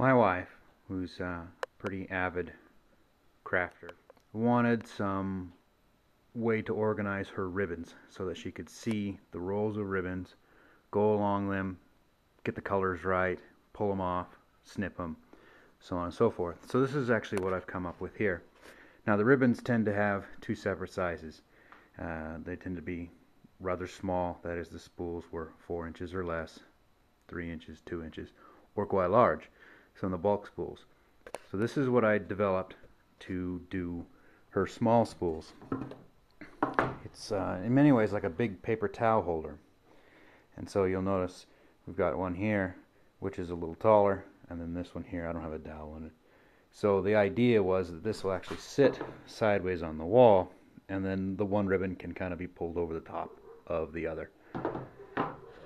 My wife, who's a pretty avid crafter, wanted some way to organize her ribbons so that she could see the rolls of ribbons, go along them, get the colors right, pull them off, snip them, so on and so forth. So this is actually what I've come up with here. Now the ribbons tend to have two separate sizes. They tend to be rather small, that is the spools were 4 inches or less, 3 inches, 2 inches, or quite large, so in the bulk spools. So this is what I developed to do her small spools. It's in many ways like a big paper towel holder. And so you'll notice we've got one here which is a little taller, and then this one here, I don't have a dowel in it. So the idea was that this will actually sit sideways on the wall, and then the one ribbon can kind of be pulled over the top of the other.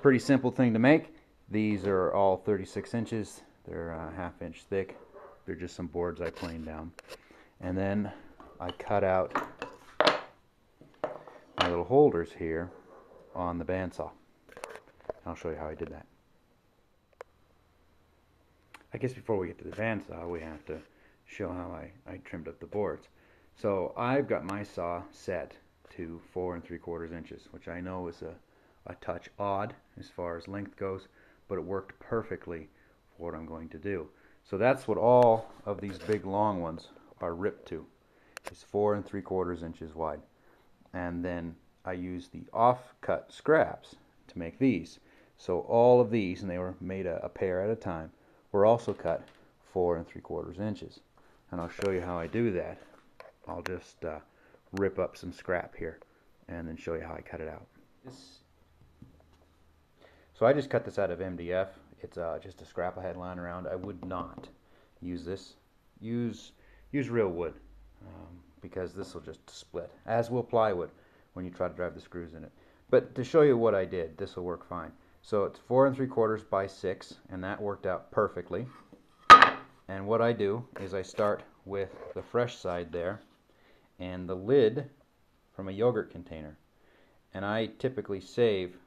Pretty simple thing to make. These are all 36 inches. They're a ½ inch thick. They're just some boards I planed down. And then I cut out my little holders here on the bandsaw. I'll show you how I did that. I guess before we get to the bandsaw, we have to show how I trimmed up the boards. So I've got my saw set to 4 3/4 inches, which I know is a touch odd as far as length goes, but it worked perfectly for what I'm going to do. So that's what all of these big long ones are ripped to. It's 4 3/4 inches wide. And then I used the off-cut scraps to make these. So all of these, and they were made a pair at a time, were also cut 4 3/4 inches. And I'll show you how I do that. I'll just rip up some scrap here and then show you how I cut it out. So I just cut this out of MDF. It's just a scrap I had lying around. I would not use this. Use real wood because this will just split, as will plywood when you try to drive the screws in it. But to show you what I did, this will work fine. So it's 4 3/4 by 6, and that worked out perfectly. And what I do is I start with the fresh side there and the lid from a yogurt container. And I typically save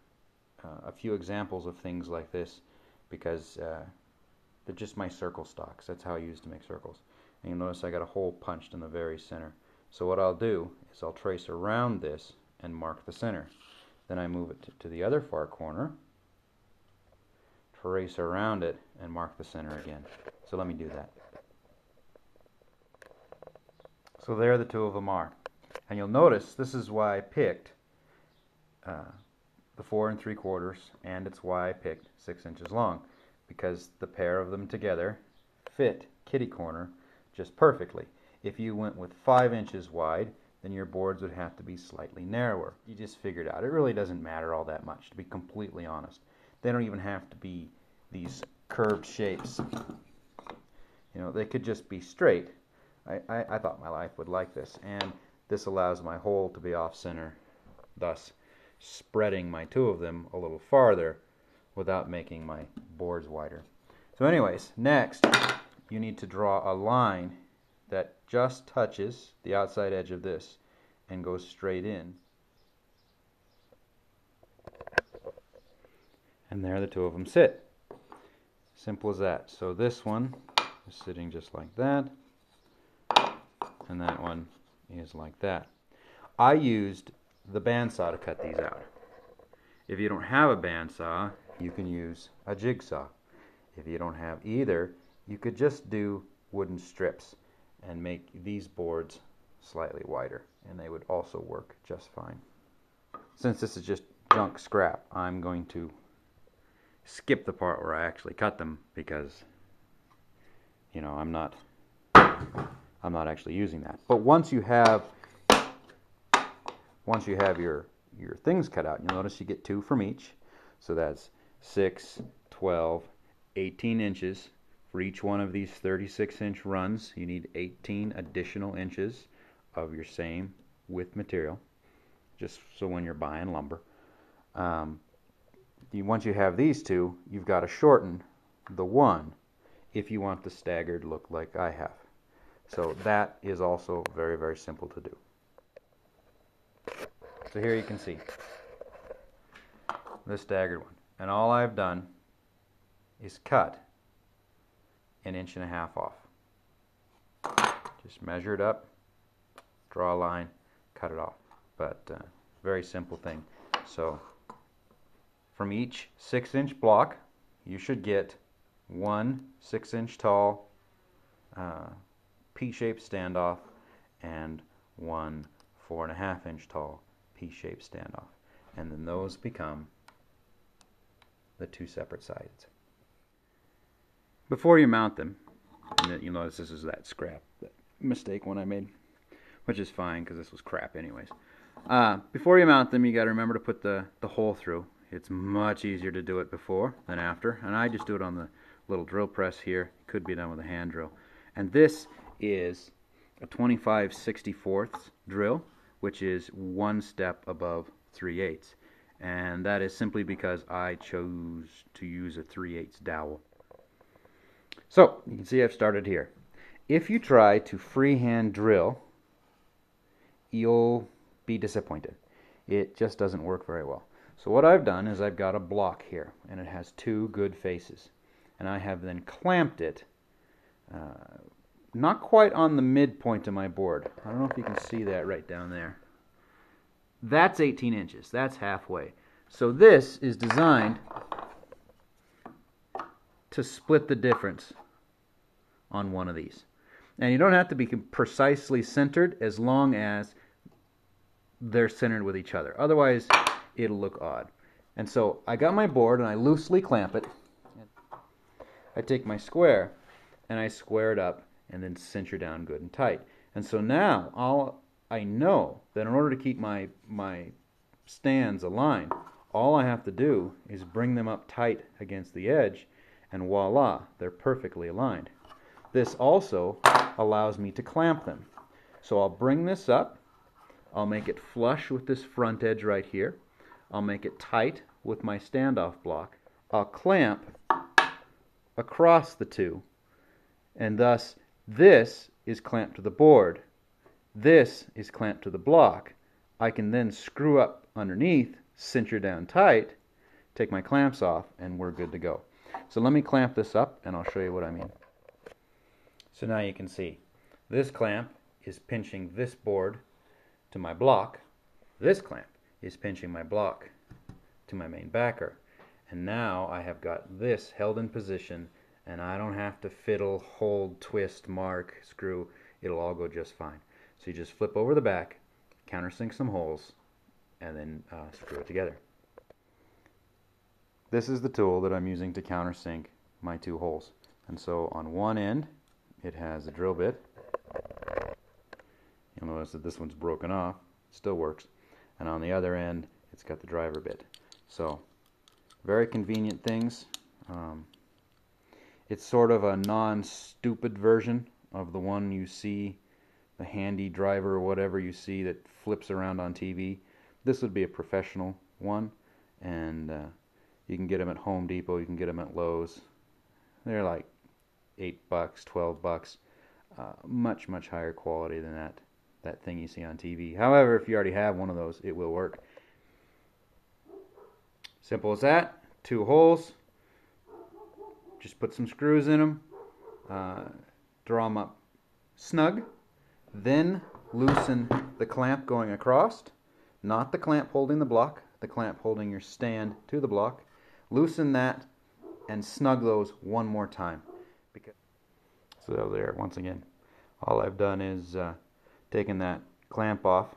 a few examples of things like this because they're just my circle stocks. That's how I use to make circles. And you'll notice I got a hole punched in the very center. So what I'll do is I'll trace around this and mark the center. Then I move it to the other far corner, trace around it, and mark the center again. So let me do that. So there the two of them are. And you'll notice this is why I picked the 4 3/4, and it's why I picked 6 inches long, because the pair of them together fit kitty corner just perfectly. If you went with 5 inches wide, then your boards would have to be slightly narrower. You just figured out. It really doesn't matter all that much, to be completely honest. They don't even have to be these curved shapes. You know, they could just be straight. I thought my wife would like this, and this allows my hole to be off center, thus spreading my two of them a little farther without making my boards wider. So anyways, next you need to draw a line that just touches the outside edge of this and goes straight in. And there the two of them sit. Simple as that. So this one is sitting just like that, and that one is like that. I used the bandsaw to cut these out. If you don't have a bandsaw, you can use a jigsaw. If you don't have either, you could just do wooden strips and make these boards slightly wider, and they would also work just fine. Since this is just junk scrap, I'm going to skip the part where I actually cut them because, you know, I'm not actually using that. But once you have your things cut out, you'll notice you get 2 from each. So that's 6, 12, 18 inches. For each one of these 36-inch runs, you need 18 additional inches of your same width material, just so when you're buying lumber. Once you have these two, you've got to shorten the one if you want the staggered look like I have. So that is also very, very simple to do. So here you can see the staggered one. And all I've done is cut 1.5 inches off. Just measure it up, draw a line, cut it off. But very simple thing. So from each 6-inch block, you should get one 6-inch tall P-shaped standoff and one 4.5-inch tall P-shaped standoff. And then those become the two separate sides. Before you mount them, and you'll notice this is that scrap, that mistake one I made, which is fine because this was crap anyways. Before you mount them, you got to remember to put the hole through. It's much easier to do it before than after, and I just do it on the little drill press here. It could be done with a hand drill. And this is a 25/64 drill, which is one step above 3/8, and that is simply because I chose to use a 3/8 dowel. So you can see I've started here. If you try to freehand drill, you'll be disappointed. It just doesn't work very well. So what I've done is I've got a block here, and it has two good faces, and I have then clamped it not quite on the midpoint of my board. I don't know if you can see that right down there. That's 18 inches. That's halfway. So this is designed to split the difference on one of these. And you don't have to be precisely centered as long as they're centered with each other. Otherwise, it'll look odd. And so I got my board and I loosely clamp it. I take my square and I square it up and then cinch her down good and tight. And so now I know that in order to keep my stands aligned, all I have to do is bring them up tight against the edge, and voila, they're perfectly aligned. This also allows me to clamp them. So I'll bring this up, I'll make it flush with this front edge right here, I'll make it tight with my standoff block, I'll clamp across the two, and thus this is clamped to the board, this is clamped to the block. I can then screw up underneath, cinch her down tight, take my clamps off, and we're good to go. So let me clamp this up and I'll show you what I mean. So now you can see this clamp is pinching this board to my block, this clamp is pinching my block to my main backer, and now I have got this held in position and I don't have to fiddle, hold, twist, mark, screw. It'll all go just fine. So you just flip over the back, countersink some holes, and then screw it together. This is the tool that I'm using to countersink my two holes. And so on one end it has a drill bit. You'll notice that this one's broken off, still works. And on the other end it's got the driver bit. So very convenient things. It's sort of a non-stupid version of the one you see, the handy driver or whatever you see that flips around on TV. This would be a professional one, and you can get them at Home Depot, you can get them at Lowe's. They're like $8, $12, much higher quality than that thing you see on TV. However, if you already have one of those, it will work. Simple as that. Two holes. Just put some screws in them, draw them up snug, then loosen the clamp going across, not the clamp holding the block, the clamp holding your stand to the block. Loosen that and snug those one more time. So there, once again, all I've done is taken that clamp off,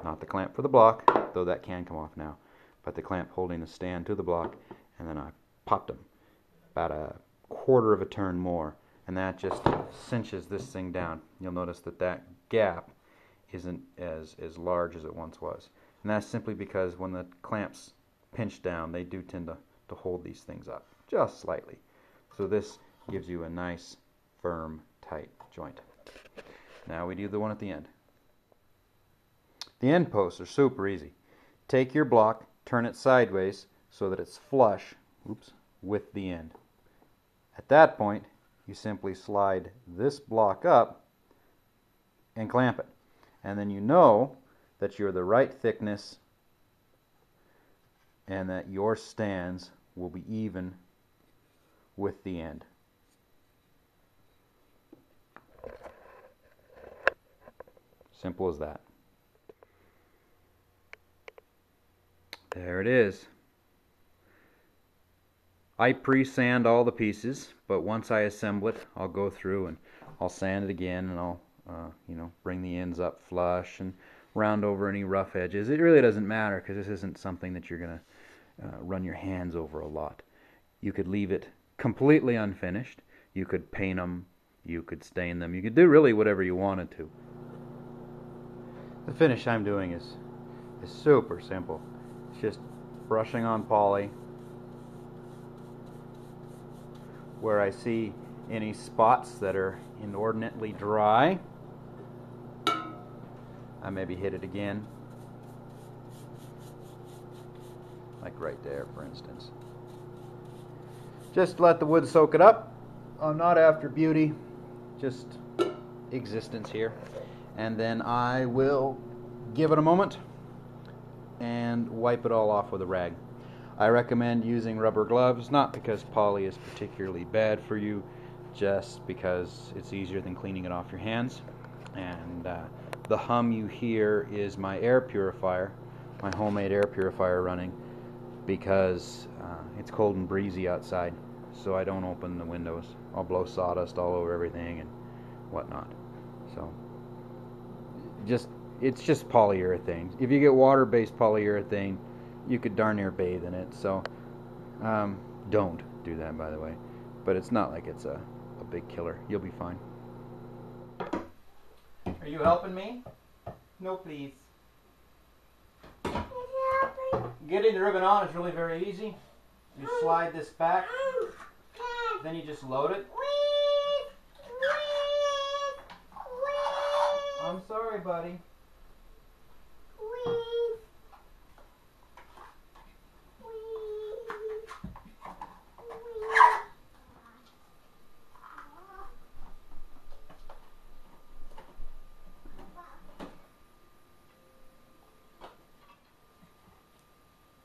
not the clamp for the block, though that can come off now, but the clamp holding the stand to the block, and then I popped them about a quarter of a turn more, and that just cinches this thing down. You'll notice that that gap isn't as large as it once was, and that's simply because when the clamps pinch down, they do tend to hold these things up just slightly. So this gives you a nice, firm, tight joint. Now we do the one at the end. The end posts are super easy. Take your block, turn it sideways so that it's flush, with the end. At that point, you simply slide this block up and clamp it. And then you know that you're the right thickness and that your stands will be even with the end. Simple as that. There it is. I pre-sand all the pieces, but once I assemble it, I'll go through and I'll sand it again, and I'll bring the ends up flush and round over any rough edges. It really doesn't matter because this isn't something that you're going to run your hands over a lot. You could leave it completely unfinished. You could paint them. You could stain them. You could do really whatever you wanted to. The finish I'm doing is super simple. It's just brushing on poly where I see any spots that are inordinately dry. I maybe hit it again, like right there, for instance. Just let the wood soak it up. I'm not after beauty, just existence here. And then I will give it a moment and wipe it all off with a rag. I recommend using rubber gloves, not because poly is particularly bad for you, just because it's easier than cleaning it off your hands. And the hum you hear is my air purifier, my homemade air purifier running, because it's cold and breezy outside, so I don't open the windows. I'll blow sawdust all over everything and whatnot. So it's just polyurethane. If you get water-based polyurethane, you could darn near bathe in it. So don't do that, by the way. But it's not like it's a big killer. You'll be fine. Are you helping me? No, please. Getting the ribbon on is really very easy. You slide this back, then you just load it. I'm sorry, buddy.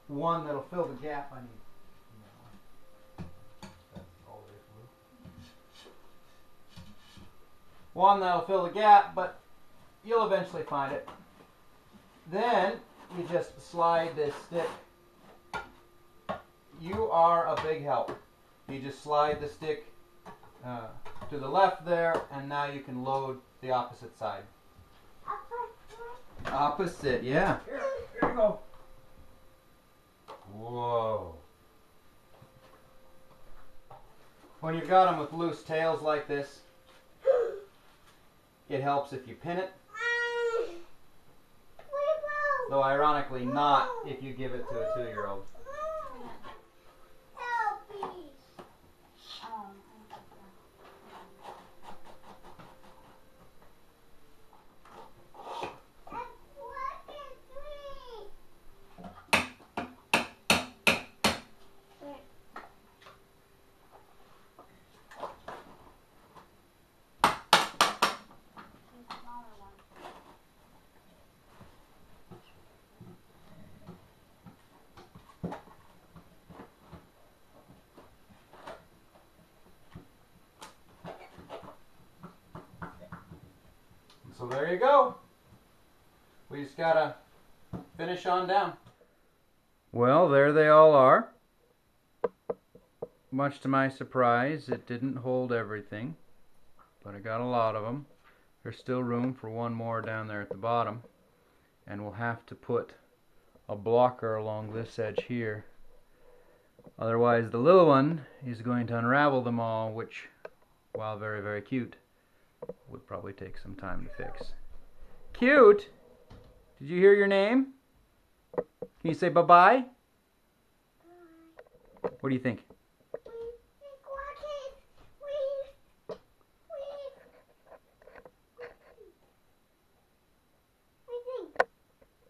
One that'll fill the gap I need. One that'll fill the gap, but you'll eventually find it. Then you just slide this stick. You are a big help. You just slide the stick to the left there, and now you can load the opposite side. Opposite, yeah. Here you go. Whoa. When you've got them with loose tails like this, it helps if you pin it. Though ironically not if you give it to a 2-year-old. So there you go. We just gotta finish on down. Well, there they all are. Much to my surprise, it didn't hold everything, but I got a lot of them. There's still room for one more down there at the bottom, and we'll have to put a blocker along this edge here. Otherwise, the little one is going to unravel them all, which, while very, very cute, would probably take some time to fix. Cute? Did you hear your name? Can you say bye-bye? What do you think?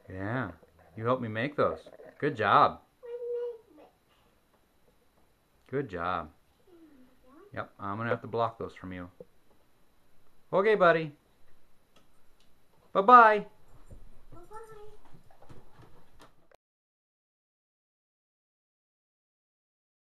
Yeah, you helped me make those. Good job. Good job. Yep, I'm going to have to block those from you. Okay, buddy. Bye-bye.